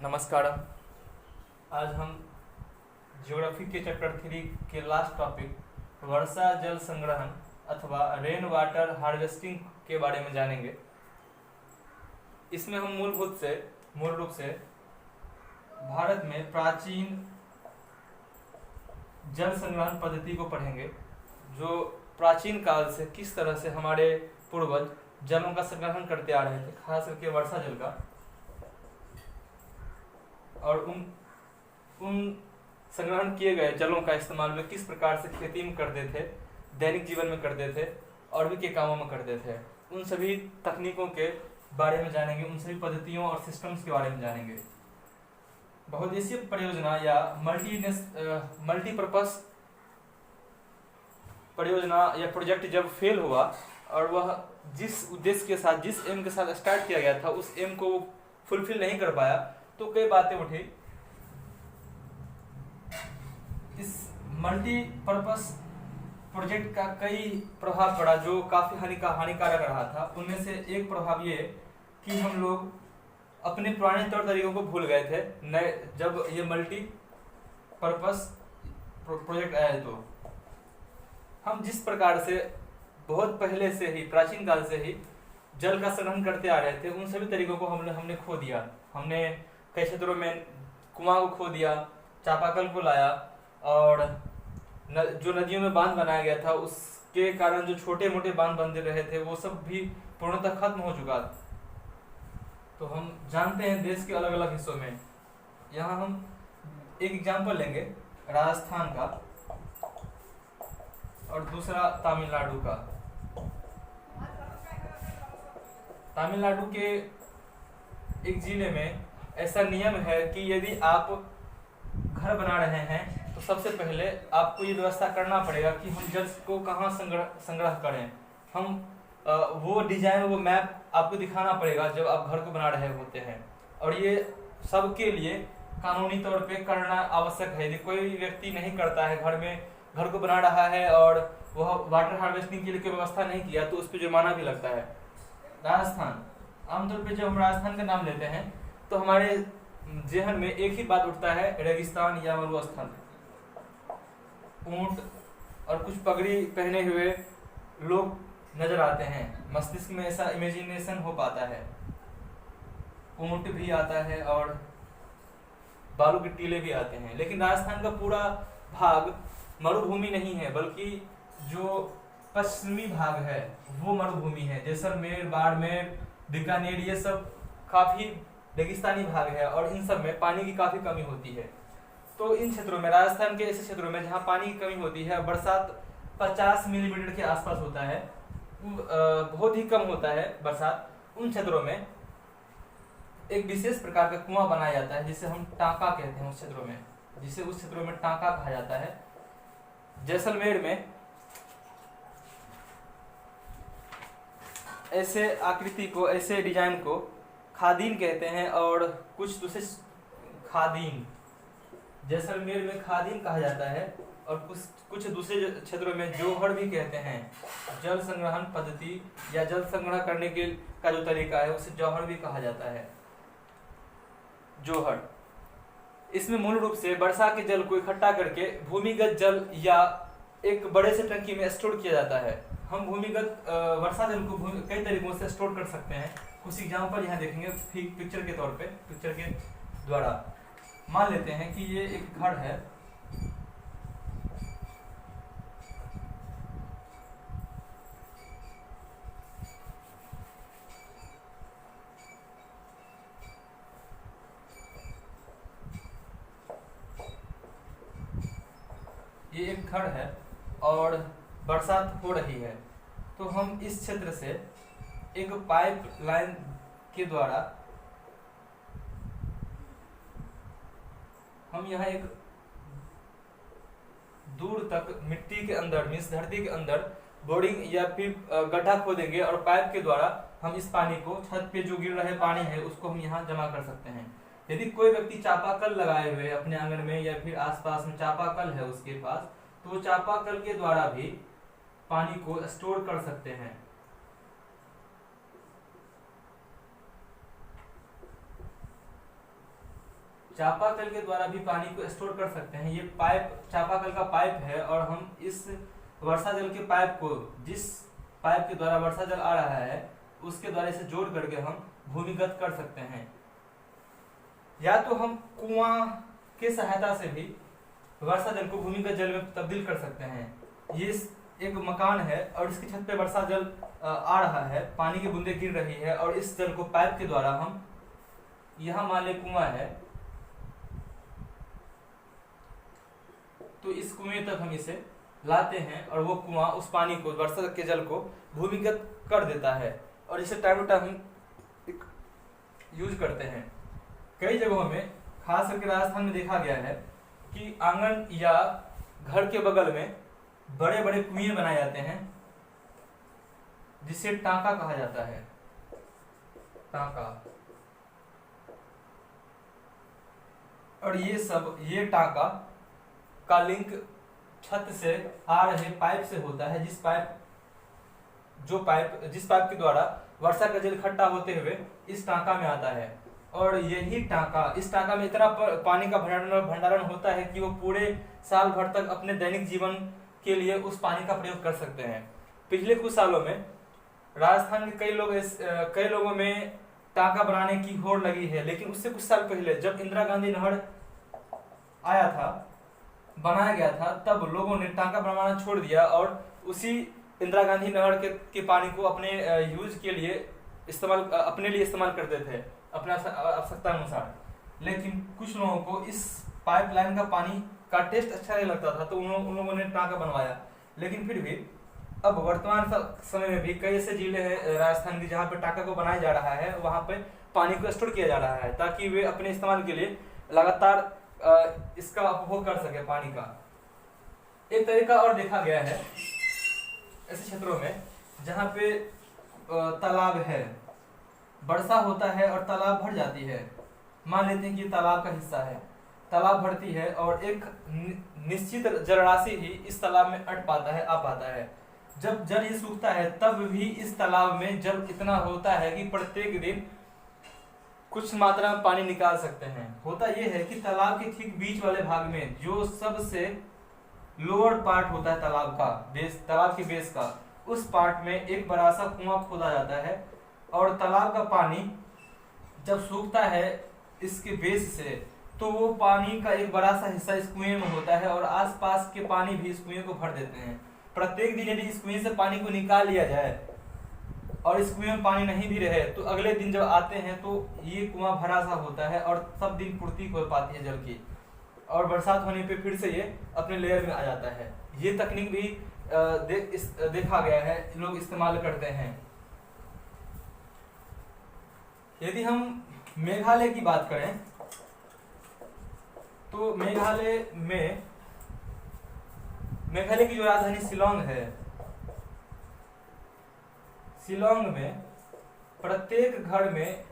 नमस्कार। आज हम ज्योग्राफी के चैप्टर 3 के लास्ट टॉपिक वर्षा जल संग्रहण अथवा रेन वाटर हार्वेस्टिंग के बारे में जानेंगे। इसमें हम मूल रूप से भारत में प्राचीन जल संग्रहण पद्धति को पढ़ेंगे, जो प्राचीन काल से किस तरह से हमारे पूर्वज जलों का संग्रहण करते आ रहे थे, खास करके वर्षा जल का, और उन संग्रहण किए गए जलों का इस्तेमाल वे किस प्रकार से खेती में करते थे, दैनिक जीवन में करते थे और भी के कामों में करते थे। उन सभी तकनीकों के बारे में जानेंगे, उन सभी पद्धतियों और सिस्टम्स के बारे में जानेंगे। बहुउद्देशीय परियोजना या मल्टीपर्पस परियोजना या प्रोजेक्ट जब फेल हुआ और वह जिस उद्देश्य के साथ, जिस एम के साथ स्टार्ट किया गया था, उस एम को फुलफिल नहीं कर पाया, तो कई बातें उठी। इस मल्टीपर्पस प्रोजेक्ट का कई प्रभाव पड़ा जो काफी हानिकारक रहा था। उनमें से एक प्रभाव ये कि हम लोग अपने पुराने तौर तरीकों को भूल गए थे। नए जब ये मल्टीपर्पस प्रोजेक्ट आया तो हम जिस प्रकार से बहुत पहले से ही, प्राचीन काल से ही जल का संग्रहण करते आ रहे थे, उन सभी तरीकों को हमने खो दिया। हमने कई क्षेत्रों में कुआं को खो दिया, चापाकल को लाया, और जो नदियों में बांध बनाया गया था उसके कारण जो छोटे मोटे बांध बन रहे थे वो सब भी पूर्णतः खत्म हो चुका। तो हम जानते हैं देश के अलग अलग हिस्सों में, यहाँ हम एक एग्जाम्पल लेंगे राजस्थान का और दूसरा तमिलनाडु का। तमिलनाडु के एक जिले में ऐसा नियम है कि यदि आप घर बना रहे हैं तो सबसे पहले आपको ये व्यवस्था करना पड़ेगा कि हम जल को कहाँ संग्रह करें। हम वो डिजाइन, वो मैप आपको दिखाना पड़ेगा जब आप घर को बना रहे होते हैं, और ये सबके लिए कानूनी तौर पे करना आवश्यक है। यदि कोई व्यक्ति नहीं करता है, घर को बना रहा है और वह वाटर हार्वेस्टिंग के लिए कोई व्यवस्था नहीं किया, तो उस पर जुर्माना भी लगता है। राजस्थान, आमतौर पे जब हम राजस्थान का नाम लेते हैं तो हमारे जेहन में एक ही बात उठता है, रेगिस्तान या मरुस्थल। ऊंट और कुछ पगड़ी पहने हुए लोग नजर आते हैं, मस्तिष्क में ऐसा इमेजिनेशन हो पाता है। ऊंट भी आता है और बालू के टीले भी आते हैं, लेकिन राजस्थान का पूरा भाग मरुभूमि नहीं है, बल्कि जो पश्चिमी भाग है वो मरुभूमि है। जैसलमेर, बाड़मेर, बीकानेर, ये सब काफी रेगिस्तानी भाग है और इन सब में पानी की काफी कमी होती है। तो इन क्षेत्रों में, राजस्थान के ऐसे क्षेत्रों में जहाँ पानी की कमी होती है, बरसात 50 मिलीमीटर के आसपास होता है, बहुत ही कम होता है बरसात, उन क्षेत्रों में एक विशेष प्रकार का कुआं बनाया जाता है जिसे हम टांका कहते हैं। उस क्षेत्रों में टांका कहा जाता है। जैसलमेर में ऐसे आकृति को, ऐसे डिजाइन को खादीन कहते हैं, और कुछ दूसरे खादीन, जैसलमेर में खादीन कहा जाता है, और कुछ दूसरे क्षेत्रों में जोहड़ भी कहते हैं। जल संग्रहण पद्धति या जल संग्रह करने के का जो तरीका है उसे जौहड़ भी कहा जाता है। जोहड़, इसमें मूल रूप से वर्षा के जल को इकट्ठा करके भूमिगत जल या एक बड़े से टंकी में स्टोर किया जाता है। हम भूमिगत वर्षा जल को कई तरीकों से स्टोर कर सकते हैं। कुछ एग्जाम्पल यहाँ देखेंगे पिक्चर के तौर पे, पिक्चर के द्वारा। मान लेते हैं कि ये एक घर है, ये एक घर है और बरसात हो रही है, तो हम इस क्षेत्र से एक पाइप लाइन के द्वारा हम यहाँ एक दूर तक मिट्टी के अंदर, मीन्स धरती के अंदर बोरिंग या फिर गड्ढा खोदेंगे, और पाइप के द्वारा हम इस पानी को, छत पे जो गिर रहे पानी है उसको हम यहाँ जमा कर सकते हैं। यदि कोई व्यक्ति चापाकल लगाए हुए अपने आंगन में या फिर आसपास में चापाकल है उसके पास, तो वो चापाकल के द्वारा भी पानी को स्टोर कर सकते हैं। चापाकल के द्वारा भी पानी को स्टोर कर सकते हैं। ये पाइप चापाकल का पाइप है और हम इस वर्षा जल के पाइप को, जिस पाइप के द्वारा वर्षा जल आ रहा है उसके द्वारा इसे जोड़ करके हम भूमिगत कर सकते हैं। या तो हम कुआं के सहायता से भी वर्षा जल को भूमिगत जल में तब्दील कर सकते हैं। ये एक मकान है और इसकी छत पे वर्षा जल आ रहा है, पानी की बूंदें गिर रही है और इस जल को पाइप के द्वारा हम, यहाँ मान ले कुआं है तो इस कुएं तक हम इसे लाते हैं और वो कुआं उस पानी को, वर्षा के जल को भूमिगत कर देता है और इसे टाइम टू टाइम यूज करते हैं। कई जगहों में, खास करके राजस्थान में देखा गया है कि आंगन या घर के बगल में बड़े बड़े कुएं बनाए जाते हैं जिसे टांका कहा जाता है। टांका। और ये टांका का लिंक छत से आ रहे पाइप से होता है, जिस पाइप के द्वारा वर्षा का जल इकट्ठा होते हुए इस टांका में आता है। और यही टांका, इस टांका में इतना पानी का भंडारण होता है कि वो पूरे साल भर तक अपने दैनिक जीवन के लिए उस पानी का प्रयोग कर सकते हैं। पिछले कुछ सालों में राजस्थान के कई लोगों में टांका बनाने की होड़ लगी है, लेकिन उससे कुछ साल पहले जब इंदिरा गांधी नहर बनाया गया था, तब लोगों ने टांका बनवाना छोड़ दिया और उसी इंदिरा गांधी नहर के पानी को अपने यूज के लिए अपने लिए इस्तेमाल करते थे, अपने आवश्यकता अनुसार। लेकिन कुछ लोगों को इस पाइपलाइन का पानी का टेस्ट अच्छा नहीं लगता था, तो उन लोगों ने टांका बनवाया। लेकिन फिर भी अब वर्तमान समय में भी कई ऐसे जिले हैं राजस्थान के जहाँ पे टांका को बनाया जा रहा है, वहाँ पे पानी को स्टोर किया जा रहा है ताकि वे अपने इस्तेमाल के लिए लगातार इसका उपभोग कर सके पानी का। एक तरीका और देखा गया है ऐसे क्षेत्रों में जहाँ पे तालाब है, वर्षा होता है और तालाब भर जाती है। मान लेते हैं कि तालाब का हिस्सा है, तालाब भरती है और एक निश्चित जलराशि ही इस तालाब में आ पाता है। जब जल ये सूखता है तब भी इस तालाब में जल इतना होता है कि प्रत्येक दिन कुछ मात्रा में पानी निकाल सकते हैं। होता यह है कि तालाब के ठीक बीच वाले भाग में, जो सबसे लोअर पार्ट होता है तालाब का बेस, तालाब के बेस का, उस पार्ट में एक बड़ा सा कुआं खोदा जाता है और तालाब का पानी जब सूखता है इसके बेस से, तो वो पानी का एक बड़ा सा हिस्सा इस कुएं में होता है और आसपास के पानी भी इस कुएं को भर देते हैं। प्रत्येक दिन यदि इस कुएं से पानी को निकाल लिया जाए और इस कुएं में पानी नहीं भी रहे, तो अगले दिन जब आते हैं तो ये कुआं भरा सा होता है और सब दिन पूर्ति हो पाती है जल की, और बरसात होने पे फिर से ये अपने लेयर में आ जाता है। ये तकनीक भी देखा गया है, लोग इस्तेमाल करते हैं। यदि हम मेघालय की बात करें तो मेघालय की जो राजधानी शिलांग है, शिलांग में प्रत्येक घर में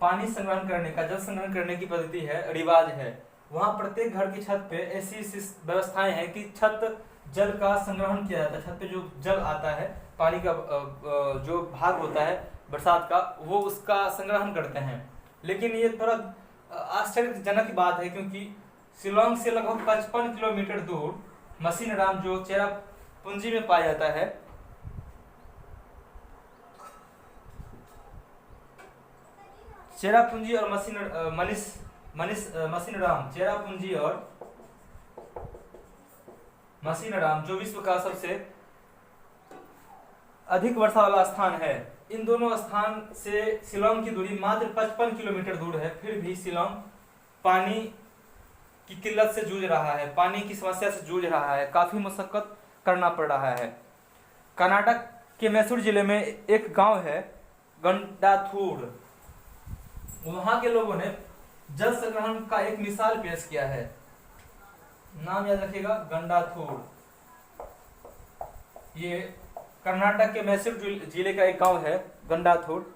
पानी संग्रहण करने का, जल संग्रहण करने की पद्धति है, रिवाज है। वहां प्रत्येक घर की छत पे ऐसी व्यवस्थाएं हैं कि छत जल का संग्रहण किया जाता है। छत पे जो जल आता है, पानी का जो भाग होता है बरसात का, वो उसका संग्रहण करते हैं। लेकिन ये थोड़ा आश्चर्यजनक बात है क्योंकि शिलांग से लगभग 55 किलोमीटर दूर मसीनराम, जो चेरापूंजी में पाया जाता है, चेरापूंजी और मसीनराम, चेरापूंजी और मसीनराम जो विश्व का सबसे अधिक वर्षा वाला स्थान है, इन दोनों स्थान से शिलांग की दूरी मात्र 55 किलोमीटर दूर है। फिर भी शिलांग पानी की किल्लत से जूझ रहा है, पानी की समस्या से जूझ रहा है, काफी मशक्कत करना पड़ रहा है। कर्नाटक के मैसूर जिले में एक गांव है गंडाथूर, वहां के लोगों ने जल संग्रहण का एक मिसाल पेश किया है। नाम याद रखिएगा, गंडाथूर। ये कर्नाटक के मैसूर जिले का एक गांव है गंडाथूर।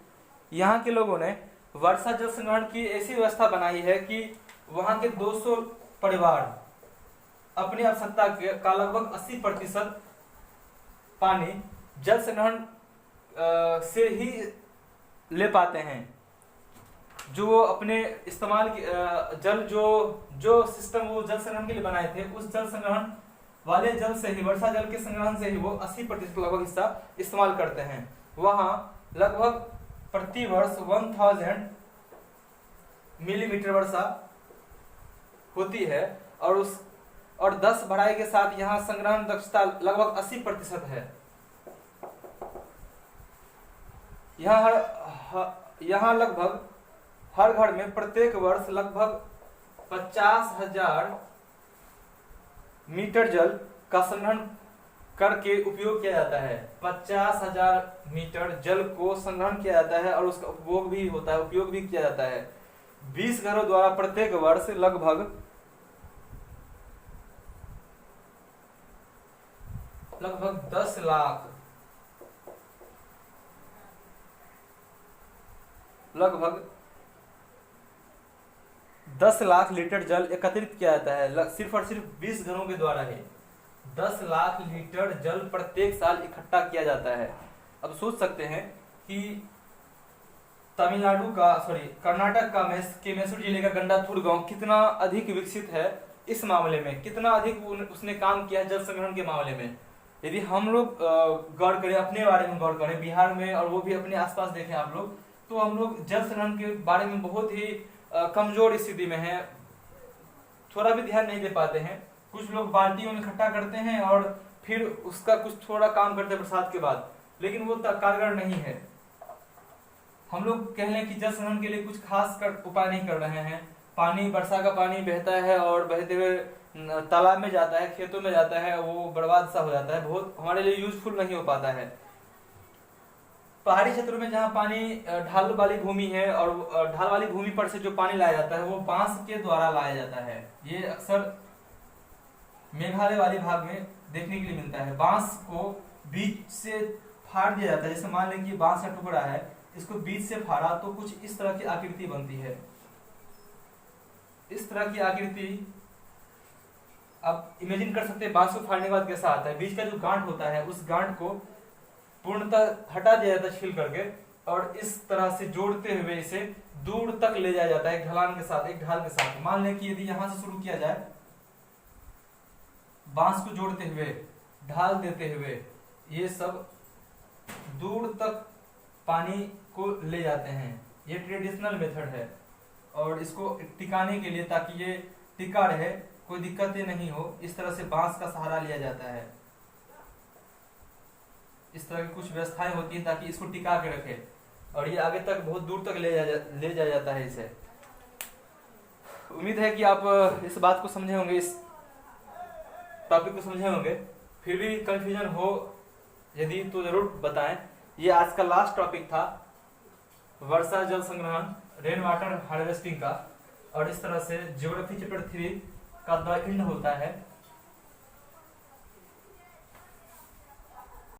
यहाँ के लोगों ने वर्षा जल संग्रहण की ऐसी व्यवस्था बनाई है कि वहां के 200 परिवार अपनी आवश्यकता का लगभग 80% पानी जल संग्रहण से ही ले पाते हैं। जो वो अपने इस्तेमाल की जल जो सिस्टम वो जल संग्रहण के लिए बनाए थे, उस जल संग्रहण वाले जल से ही, वर्षा जल के संग्रहण से ही वो 80% लगभग हिस्सा इस्तेमाल करते हैं। वहां लगभग प्रति वर्ष 1000 मिलीमीटर वर्षा होती है और 10 बढ़ाई के साथ यहाँ संग्रहण दक्षता लगभग 80% है। यहाँ लगभग हर घर में प्रत्येक वर्ष लगभग 50,000 मीटर जल का संग्रहण करके उपयोग किया जाता है। 50,000 मीटर जल को संग्रहण किया जाता है और उसका उपभोग भी होता है, उपयोग भी किया जाता है। 20 घरों द्वारा प्रत्येक वर्ष लगभग 10 लाख लगभग 10 लाख लीटर जल एकत्रित किया जाता है। सिर्फ और सिर्फ 20 घरों के द्वारा ही 10 लाख लीटर जल प्रत्येक साल इकट्ठा किया जाता है। अब सोच सकते हैं कि कर्नाटक का मैसूर जिले का गंडाथूर गांव कितना अधिक विकसित है इस मामले में, कितना अधिक उसने काम किया है जल संग्रहण के मामले में। यदि हम लोग गौर करें, अपने बारे में गौर करें बिहार में, और वो भी अपने आसपास देखें आप लोग, तो हम लोग जल संग्रहण के बारे में बहुत ही कमजोर स्थिति में है, थोड़ा भी ध्यान नहीं दे पाते हैं। कुछ लोग बाल्टियों में इकट्ठा करते हैं और फिर उसका कुछ थोड़ा काम करते हैं बरसात के बाद, लेकिन वो कारगर नहीं है। हम लोग कह लें कि जल संग्रहण के लिए कुछ खास उपाय नहीं कर रहे हैं। पानी, वर्षा का पानी बहता है और बहते हुए तालाब में जाता है, खेतों में जाता है, वो बर्बाद सा हो जाता है, बहुत हमारे लिए यूजफुल नहीं हो पाता है। पहाड़ी क्षेत्रों में जहाँ पानी ढाल वाली भूमि है और ढाल वाली भूमि पर से जो पानी लाया जाता है वो बांस के द्वारा लाया जाता है। ये अक्सर मेघालय वाले भाग में देखने के लिए मिलता है। बांस को बीच से फाड़ दिया जाता है। जैसे मान लें कि बांस का टुकड़ा है, इसको बीच से फाड़ा तो कुछ इस तरह की आकृति बनती है। इस तरह की आकृति आप इमेजिन कर सकते हैं बांस को फाड़ने के बाद कैसा आता है। बीच का जो गांठ होता है उस गांठ को पूर्णतः हटा दिया जाता है छील करके, और इस तरह से जोड़ते हुए इसे दूर तक ले जाया जाता है एक ढलान के साथ, एक ढाल के साथ। मान लें कि यदि यहां से शुरू किया जाए, बांस को जोड़ते हुए, ढाल देते हुए, ये सब दूर तक पानी को ले जाते हैं। ये ट्रेडिशनल मेथड है और इसको टिकाने के लिए, ताकि ये टिका रहे, कोई दिक्कतें नहीं हो, इस तरह से बांस का सहारा लिया जाता है। इस तरह की कुछ व्यवस्थाएं होती है ताकि इसको टिका के रखे, और ये आगे तक बहुत दूर तक ले जाया जाता है इसे। उम्मीद है कि आप इस बात को समझे होंगे, इस टॉपिक को समझे होंगे। फिर भी कंफ्यूजन हो यदि तो जरूर बताएं। ये आज का लास्ट टॉपिक था, वर्षा जल संग्रहण, रेन वाटर हार्वेस्टिंग का। और इस तरह से ज्योग्राफी चैप्टर 3 का द एंड होता है।